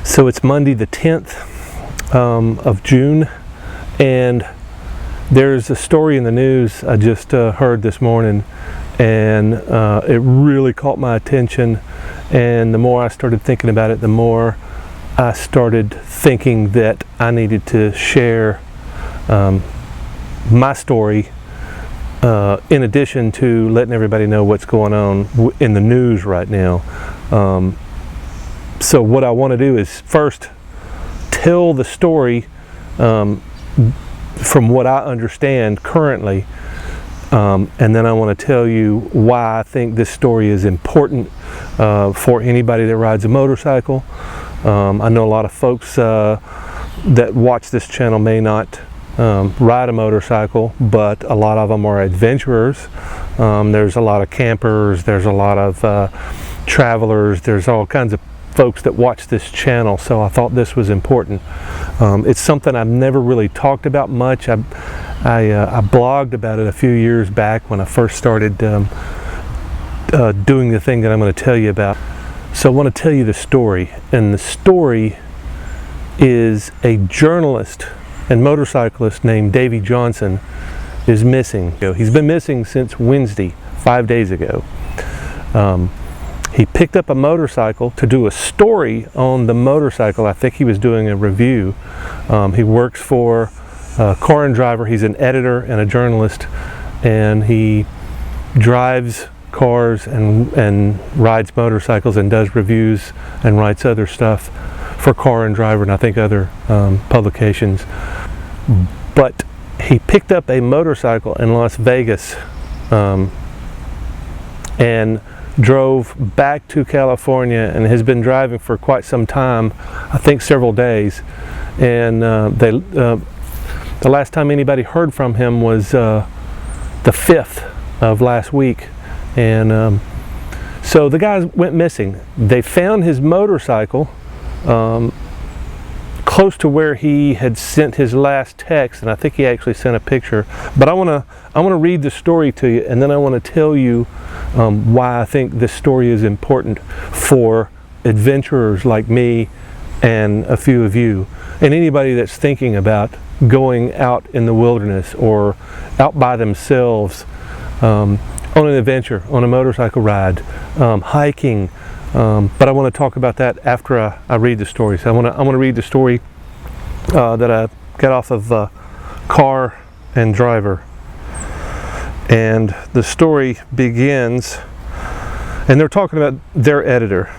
So it's Monday the 10th of June, and there's a story in the news I just heard this morning, and it really caught my attention. And the more I started thinking about it, the more I started thinking that I needed to share my story in addition to letting everybody know what's going on in the news right now. So what I want to do is first tell the story from what I understand currently, and then I want to tell you why I think this story is important for anybody that rides a motorcycle. I know a lot of folks that watch this channel may not ride a motorcycle, but a lot of them are adventurers. There's a lot of campers, there's a lot of travelers, there's all kinds of folks that watch this channel, so I thought this was important. It's something I've never really talked about much. I blogged about it a few years back when I first started doing the thing that I'm going to tell you about. So I want to tell you the story, and the story is a journalist and motorcyclist named Davey Johnson is missing. He's been missing since Wednesday, 5 days ago. He picked up a motorcycle to do a story on the motorcycle. I think he was doing a review. He works for Car and Driver. He's an editor and a journalist, and he drives cars and rides motorcycles and does reviews and writes other stuff for Car and Driver and I think other publications. But he picked up a motorcycle in Las Vegas and drove back to California, and has been driving for quite some time, I think several days. And the last time anybody heard from him was the 5th of last week. And so the guy went missing. They found his motorcycle close to where he had sent his last text, and I think he actually sent a picture. But I want to read the story to you, and then I want to tell you why I think this story is important for adventurers like me and a few of you, and anybody that's thinking about going out in the wilderness or out by themselves on an adventure, on a motorcycle ride, hiking. But I want to talk about that after I read the story. So I want to read the story that I got off of Car and Driver. And the story begins, and they're talking about their editor.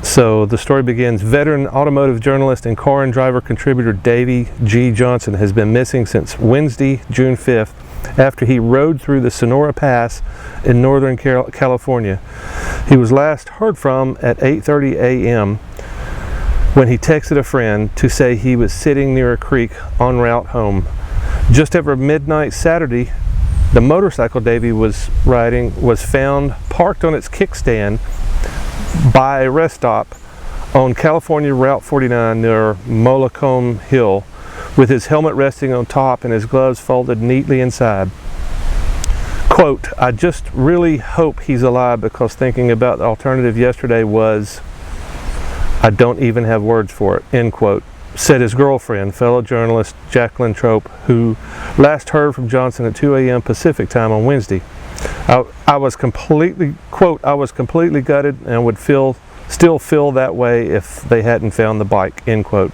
So the story begins: veteran automotive journalist and Car and Driver contributor Davey G. Johnson has been missing since Wednesday, June 5th, after he rode through the Sonora Pass in Northern California. He was last heard from at 8:30 a.m. when he texted a friend to say he was sitting near a creek en route home. Just after midnight Saturday, the motorcycle Davey was riding was found parked on its kickstand by a rest stop on California Route 49 near Mollicone Hill, with his helmet resting on top and his gloves folded neatly inside. Quote, "I just really hope he's alive, because thinking about the alternative yesterday was, I don't even have words for it," end quote, said his girlfriend, fellow journalist Jacqueline Trope, who last heard from Johnson at 2 a.m. Pacific time on Wednesday. I was completely, quote, "I was completely gutted and would still feel that way if they hadn't found the bike," end quote.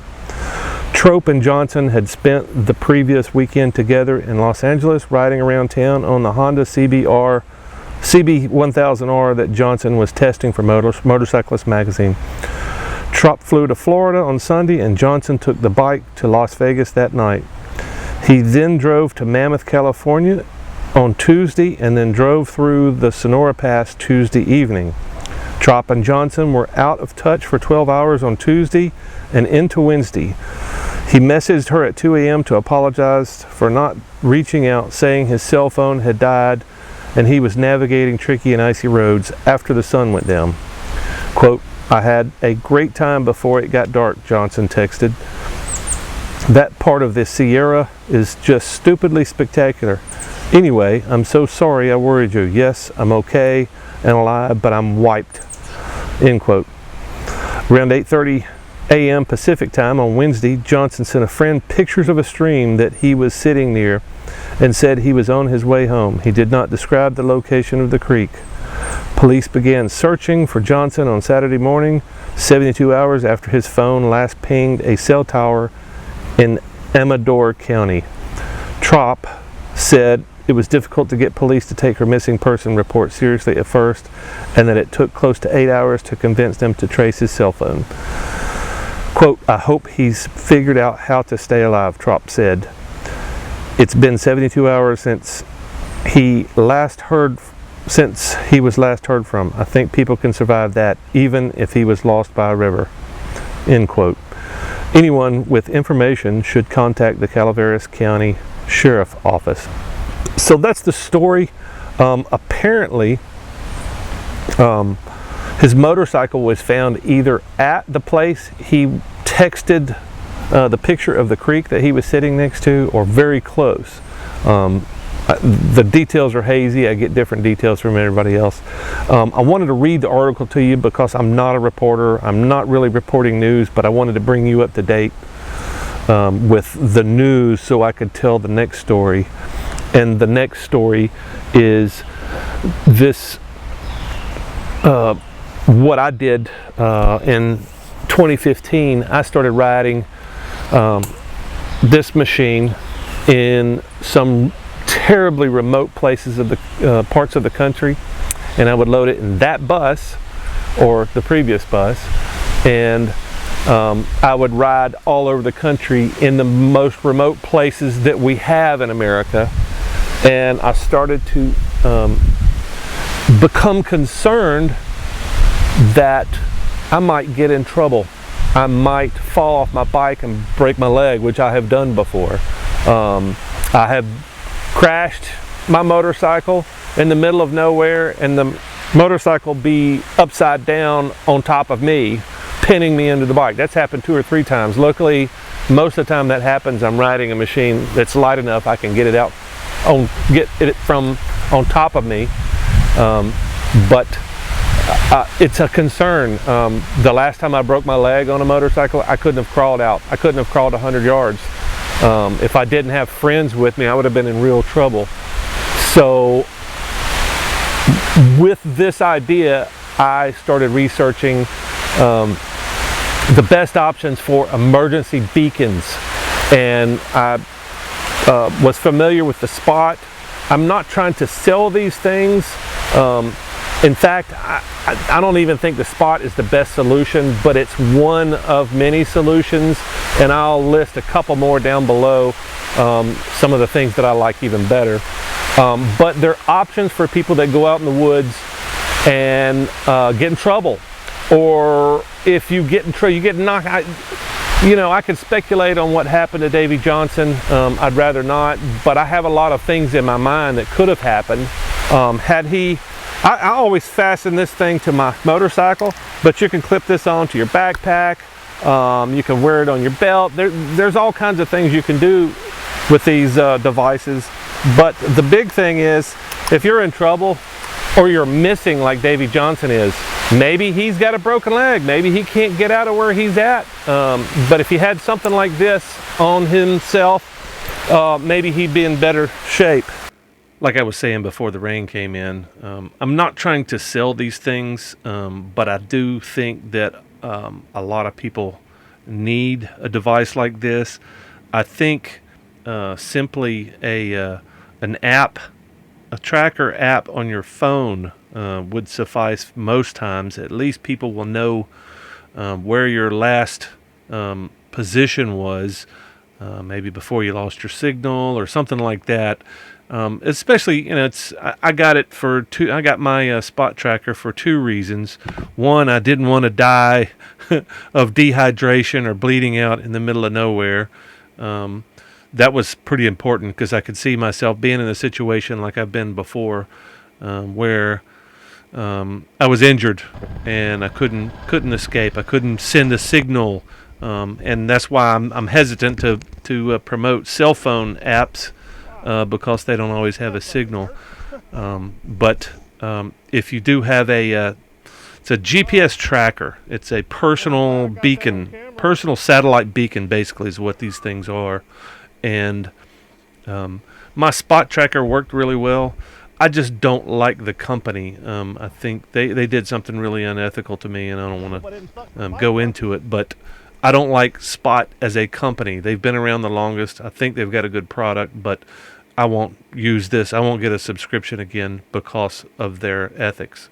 Trope and Johnson had spent the previous weekend together in Los Angeles, riding around town on the Honda CB1000R that Johnson was testing for Motorcyclist magazine. Trope flew to Florida on Sunday, and Johnson took the bike to Las Vegas that night. He then drove to Mammoth, California on Tuesday, and then drove through the Sonora Pass Tuesday evening. Trope and Johnson were out of touch for 12 hours on Tuesday and into Wednesday. He messaged her at 2 a.m. to apologize for not reaching out, saying his cell phone had died and he was navigating tricky and icy roads after the sun went down. Quote, "I had a great time before it got dark," Johnson texted. "That part of the Sierra is just stupidly spectacular. Anyway, I'm so sorry I worried you. Yes, I'm okay and alive, but I'm wiped," end quote. Around 8:30 a.m. Pacific time on Wednesday, Johnson sent a friend pictures of a stream that he was sitting near and said he was on his way home. He did not describe the location of the creek. Police began searching for Johnson on Saturday morning, 72 hours after his phone last pinged a cell tower in Amador County. Trop said it was difficult to get police to take her missing person report seriously at first, and that it took close to 8 hours to convince them to trace his cell phone. Quote, "I hope he's figured out how to stay alive," Trop said. It's been 72 hours since he was last heard from. I think people can survive that, even if he was lost by a river. End quote. Anyone with information should contact the Calaveras County Sheriff Office. So that's the story. Apparently, his motorcycle was found either at the place he texted the picture of the creek that he was sitting next to, or very close. The details are hazy. I get different details from everybody else. I wanted to read the article to you because I'm not a reporter. I'm not really reporting news, but I wanted to bring you up to date with the news so I could tell the next story. And the next story is this, what I did in 2015. I started riding this machine in some terribly remote places of the parts of the country, and I would load it in that bus or the previous bus, and I would ride all over the country in the most remote places that we have in America. And I started to become concerned that I might get in trouble. I might fall off my bike and break my leg, which I have done before. I have crashed my motorcycle in the middle of nowhere, and the motorcycle be upside down on top of me, pinning me into the bike. That's happened 2 or 3 times. Luckily, most of the time that happens, I'm riding a machine that's light enough I can get it from on top of me. But it's a concern. The last time I broke my leg on a motorcycle, I couldn't have crawled out. I couldn't have crawled 100 yards. If I didn't have friends with me, I would have been in real trouble. So with this idea, I started researching the best options for emergency beacons, and I was familiar with the Spot. I'm not trying to sell these things. In fact, I don't even think the Spot is the best solution, but it's one of many solutions, and I'll list a couple more down below, some of the things that I like even better. But they're options for people that go out in the woods and get in trouble, or if you get in trouble, you get knocked out. You know, I could speculate on what happened to Davey Johnson. I'd rather not, but I have a lot of things in my mind that could have happened. I always fasten this thing to my motorcycle, but you can clip this onto your backpack. You can wear it on your belt. There's all kinds of things you can do with these devices. But the big thing is, if you're in trouble or you're missing like Davey Johnson is, maybe he's got a broken leg, maybe he can't get out of where he's at. But if he had something like this on himself, maybe he'd be in better shape. Like I was saying before the rain came in, I'm not trying to sell these things, but I do think that a lot of people need a device like this. I think simply an app, a tracker app on your phone would suffice most times. At least people will know where your last position was, maybe before you lost your signal or something like that. Especially, you know, I got it for two. I got my Spot tracker for 2 reasons. One, I didn't want to die of dehydration or bleeding out in the middle of nowhere. That was pretty important because I could see myself being in a situation like I've been before, where I was injured and I couldn't escape. I couldn't send a signal, and that's why I'm hesitant to promote cell phone apps. Because they don't always have a signal. But if you do have it's a GPS tracker. It's a personal beacon personal satellite beacon, basically, is what these things are. And my spot tracker worked really well. I just don't like the company. I think they did something really unethical to me, and I don't want to go into it. But I don't like Spot as a company. They've been around the longest. I think they've got a good product, but I won't use this. I won't get a subscription again because of their ethics.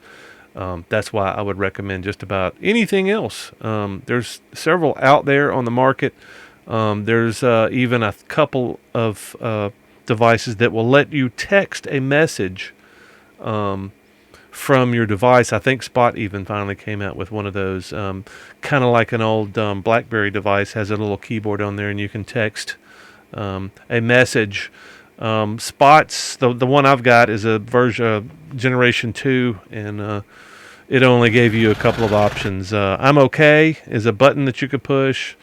That's why I would recommend just about anything else. There's several out there on the market. There's even a couple of devices that will let you text a message from your device. I think Spot even finally came out with one of those, kind of like an old BlackBerry device, has a little keyboard on there, and you can text a message. Spot's the one I've got is a version generation 2, and it only gave you a couple of options. I'm okay is a button that you could push.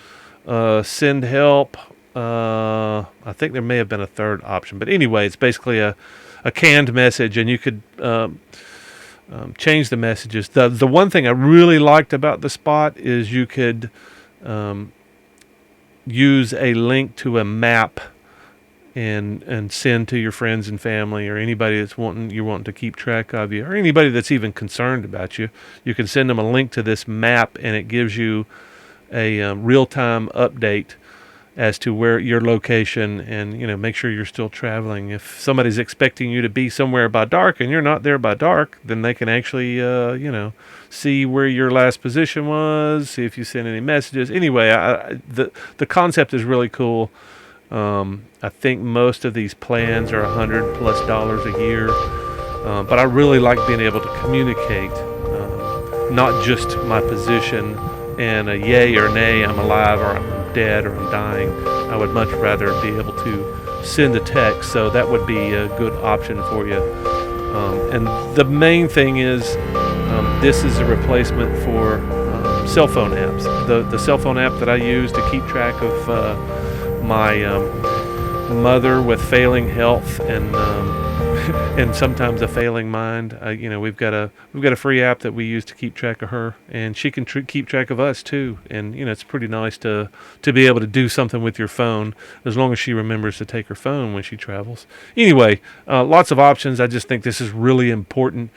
Send help. I think there may have been a third option, but anyway, it's basically a canned message, and you could change the messages. The one thing I really liked about the Spot is you could use a link to a map and send to your friends and family, or anybody that's wanting to keep track of you, or anybody that's even concerned about you. You can send them a link to this map, and it gives you a real-time update as to where your location, and make sure you're still traveling. If somebody's expecting you to be somewhere by dark and you're not there by dark, then they can actually see where your last position was, see if you sent any messages. Anyway, the concept is really cool. I think most of these plans are $100+ a year, but I really like being able to communicate, not just my position and a yay or nay, I'm alive or I'm dead or I'm dying. I would much rather be able to send a text, so that would be a good option for you. And the main thing is, this is a replacement for cell phone apps. The cell phone app that I use to keep track of my mother with failing health and and sometimes a failing mind. We've got a free app that we use to keep track of her, and she can keep track of us too. And it's pretty nice to be able to do something with your phone, as long as she remembers to take her phone when she travels. Anyway, lots of options. I just think this is really important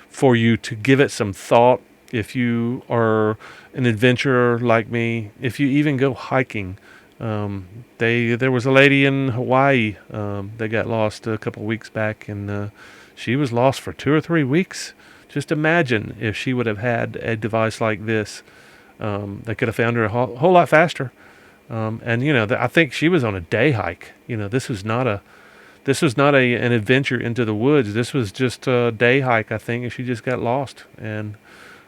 for you to give it some thought. If you are an adventurer like me, if you even go hiking. There was a lady in Hawaii that got lost a couple of weeks back, and she was lost for 2 or 3 weeks. Just imagine if she would have had a device like this. They could have found her a whole lot faster. And I think she was on a day hike. This was not an adventure into the woods. This was just a day hike, I think, and she just got lost. And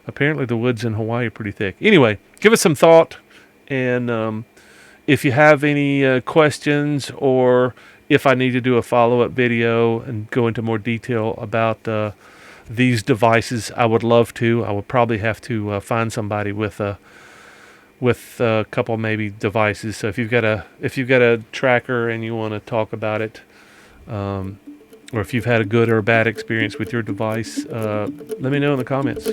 apparently the woods in Hawaii are pretty thick. Anyway, give it some thought, and if you have any questions, or if I need to do a follow-up video and go into more detail about these devices, I would love to. I would probably have to find somebody with a couple maybe devices. So if you've got a tracker and you want to talk about it, or if you've had a good or a bad experience with your device, let me know in the comments.